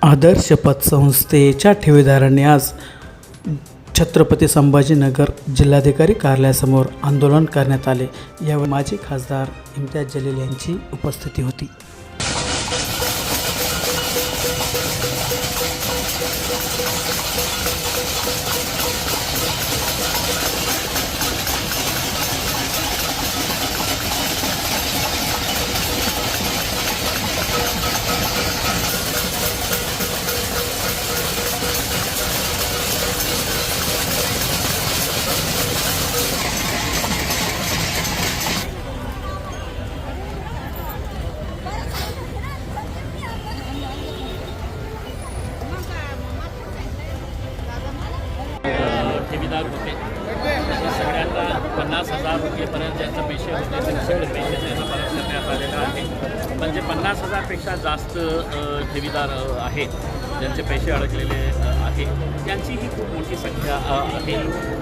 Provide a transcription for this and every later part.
आदर्श पतसंस्थेच्या ठेवीदारांनी आज छत्रपती संभाजीनगर जिल्हाधिकारी कार्यालयासमोर आंदोलन करण्यात आले। यावेळी माजी खासदार इम्तियाज जलील यांची उपस्थिती होती। ठेवीदार होते ते सगळ्यांना 50,000 रुपयेपर्यंत ज्यांचे पैसे होते ते सगळे पैसे त्यांना परत करण्यात आलेला आहे। पण जे 50,000पेक्षा जास्त ठेवीदार आहेत ज्यांचे पैसे अडकलेले आहेत त्यांचीही खूप मोठी संख्या आहे।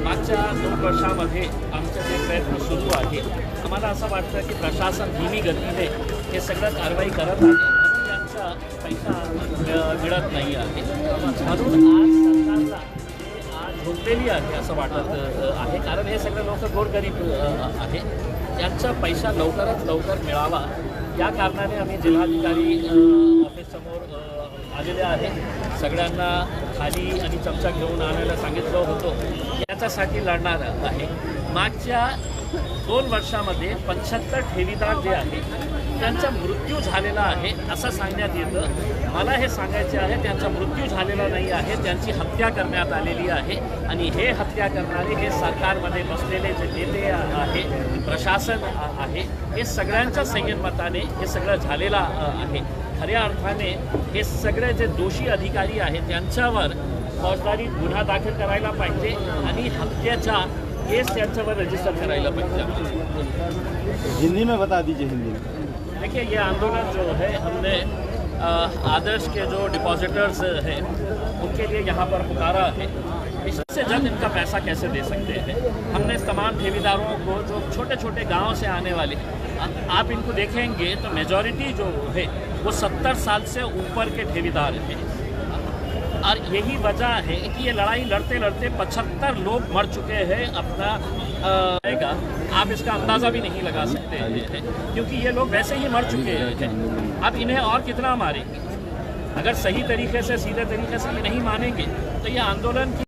मागच्या 2 वर्षामध्ये आमचे जे प्रयत्न सुरू आहे आम्हाला असं वाटतं की प्रशासन धीमी गतीने हे सगळं कारवाई करत आहे, त्यांचा पैसा मिळत नाही आहे। म्हणून आज सरकारला झोपलेली आहे असं वाटत आहे, कारण हे सगळे लोक गोरगरीब आहे, त्यांचा पैसा लवकरात लवकर मिळावा या कारणाने आम्ही जिल्हाधिकारी ऑफिससमोर आलेले आहे। सगळ्यांना थाली आणि चमचा घेऊन आणायला सांगितलं होतं, याच्यासाठी लढणार आहे। मागच्या 2 वर्षामध्ये 75 ठेवीदार जे आहेत त्यांचा मृत्यू झालेला आहे असं सांगण्यात येतं। मला हे सांगायचे आहे त्यांचा मृत्यू झालेला नाही आहे, त्यांची हत्या करण्यात आलेली आहे आणि हे हत्या करणारे हे सरकारमध्ये बसलेले जे नेते आहे, प्रशासन आहे, हे सगळ्यांच्या संयमताने हे सगळं झालेलं आहे। खऱ्या अर्थाने हे सगळे जे दोषी अधिकारी आहेत त्यांच्यावर फौजदारी गुन्हा दाखल करायला पाहिजे आणि हत्याचा केस त्यांच्यावर रजिस्टर करायला पाहिजे। हिंदी में बता दीजिए। हिंदी में देखिए, ये आंदोलन जो है हमने आदर्श के जो डिपॉजिटर्स हैं उनके लिए यहाँ पर पुकारा है। इससे जल्द इनका पैसा कैसे दे सकते हैं। हमने तमाम ठेवीदारों को जो छोटे छोटे गांव से आने वाले आप इनको देखेंगे तो मेजॉरिटी जो है वो 70 साल से ऊपर के ठेवीदार हैं और यही वजह है कि ये लड़ाई लड़ते लड़ते 75 लोग मर चुके हैं। अपना आप इसका अंदाज़ा भी नहीं लगा सकते हैं क्योंकि ये लोग वैसे ही मर चुके हैं। अब इन्हें और कितना मारेंगे। अगर सही तरीके से सीधे तरीके से ये नहीं मानेंगे तो ये आंदोलन की